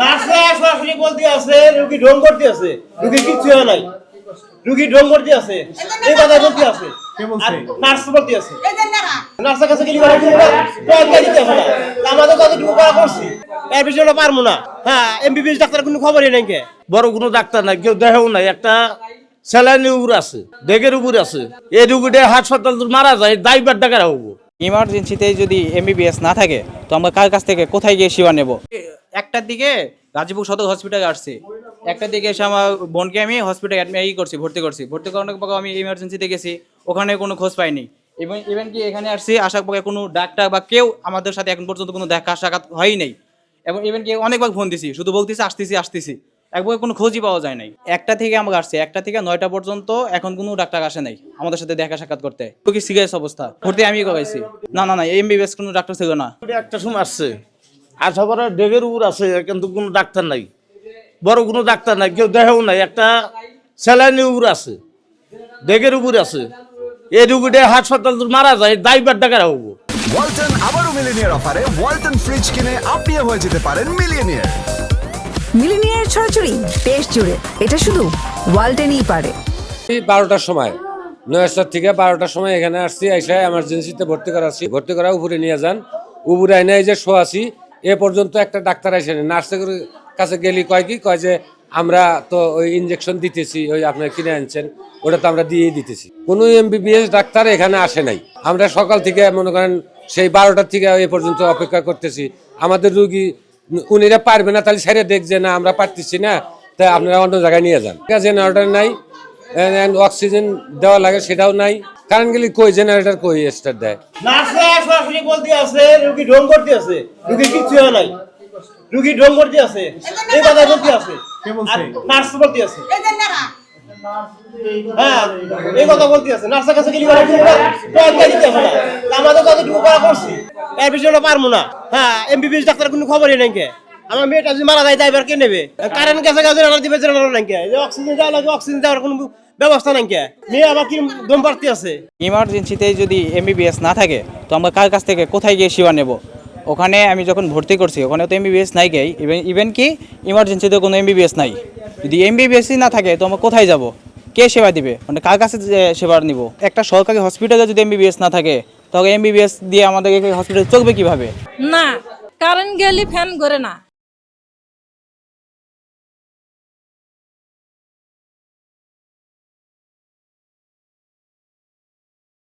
নার্সরা সরাসরি বলতে আছে রোগী ঢং করতে আছে, রোগী কিচ্ছু হয় নাই, রোগী ঢং করতে আছে, এই কথা বলতে আছে। নার্স বলতে আছে, নার্সের কাছে গেলে দিতে হবে না, আমাদের যতটুকু করা করছি এর বিষয়টা পারবো না। হ্যাঁ, এমবিবিএস ডাক্তার কোনো খবরই নাই, কে বড় কোনো ডাক্তার নাই, কেউ দেখাও নাই। একটা স্যালাইনের উপর আছে, ডেকের উপর আছে, এই রুগীটা হাসপাতাল মারা যায়, দায়বার ডাকা হবো। ইমার্জেন্সিতে যদি এমবিবিএস না থাকে তো আমরা কার কাছ থেকে কোথায় গিয়ে সেবা নেব? একটার দিকে গাজীপুর সদর হসপিটালে আসছি, একটার দিকে এসে আমার বোনকে আমি হসপিটালে ভর্তি করানোর পর আমি ইমার্জেন্সিতে গেছি, ওখানে কোনো খোঁজ পাইনি। ইভেন কি এখানে আসছি, আসার পরে কোনো ডাক্তার বা কেউ আমাদের সাথে এখন পর্যন্ত কোনো দেখা সাক্ষাৎ হয়ই নাই। এবং ইভেন কি অনেকবার ফোন দিছি, শুধু বলতেছি আসতেছি, একবার কোনো খোঁজই পাওয়া যায় নাই। একটা থেকে আমরা আসছি, একটা থেকে 9টা পর্যন্ত এখন কোনো ডাক্তার আসে নাই আমাদের সাথে দেখা সাক্ষাৎ করতে। তো কি সিরিয়াস অবস্থা, ভর্তি আমি করাইছি। না এমবিবিএস কোনো ডাক্তার ছিল না। একটা সময় আসছে, আসার পরে ডেকের উপর আছে, কিন্তু কোনো ডাক্তার নাই, বড় কোনো ডাক্তার নাই, কেউ দেখাও নাই। একটা স্যালাইনের উপর আছে, ডেকের উপর আছে, এই রুগীটা হাসপাতাল মারা যায়, দায়বার ডাকা হবো। ওয়ালটন আবারও মিলিনিয়ার অফারে ওয়ালটন ফ্রিজ কিনে আপনিও হয়ে যেতে পারেন মিলিয়নিয়ার। মিলিনিয়ার ছড়াছড়ি দেশ জুড়ে, এটা শুধু ওয়ালটেনই পারে। 12টার সময় 9টা থেকে 12টার সময় এখানে আসছি, এসে এমার্জেন্সিতে ভর্তি করা উপরে নিয়ে যান। উপরে আইনে যে শো আসি, এ পর্যন্ত একটা ডাক্তার আসেনি। নার্সের কাছে গেলি কয় যে আমরা তো ওই ইনজেকশন দিতেছি, ওই আপনার কিনে আনছেন, ওটা তো আমরা দিয়েই দিতেছি। কোনো এমবিবিএস ডাক্তার এখানে আসে নাই। আমরা সকাল থেকে মনে করেন সেই 12টার থেকে এ পর্যন্ত অপেক্ষা করতেছি। আমাদের রুগী উনিরা পারবে না, তাহলে ছেড়ে দেখ যে না আমরা পারতেছি না, তাই আপনারা অন্য জায়গায় নিয়ে যান। জেনারেটর নাই, অক্সিজেন দেওয়া লাগে সেটাও নাই। কারণ গেলে কই জেনারেটর কই স্টার দেয়? নার্সরা সরাসরি বলতে আছে রোগী ঢং করতে আছে, রোগী কিচ্ছু হয় নাই, রোগী ঢং করতে আছে, এই কথা বলতে আছে। নার্স বলতে আছে, হ্যাঁ এই কথা বলতে আছে। নার্সের কাছে গেলে দিতে হবে না, আমাদের যতটুকু করা করছি এর বিষয়টা পারবো না। হ্যাঁ, এমবিবিএস ডাক্তার কোনো খবরই নাই, কে আমার মেয়েটা যদি মারা যায় দায়বার কে নেবে? কারেন্ট গেছে দিবে নাই, কে অক্সিজেন দেওয়া লাগে, অক্সিজেন দেওয়ার কোনো ব্যবস্থা নাই, কে মেয়ে আবার কি দম পাড়তে আছে। ইমার্জেন্সিতে যদি এমবিবিএস না থাকে তো আমরা কার কাছ থেকে কোথায় গিয়ে সেবা নেব? ওখানে আমি যখন ভর্তি করছি ওখানে তো এমবিবিএস নাই, কে ইভেন কি ইমার্জেন্সিতে কোনো এমবিবিএস নাই। যদি এমবিবিএসই না থাকে তো আমরা কোথায় যাব? কে সেবা দিবে? মানে কার কাছে সেবা নিব? একটা সরকারি হসপিটালে যদি এমবিবিএস না থাকে তাহলে এমবিবিএস দিয়ে আমাদের হসপিটাল চলবে কিভাবে? না, কারেন্ট গেলে ফ্যান ঘরে না।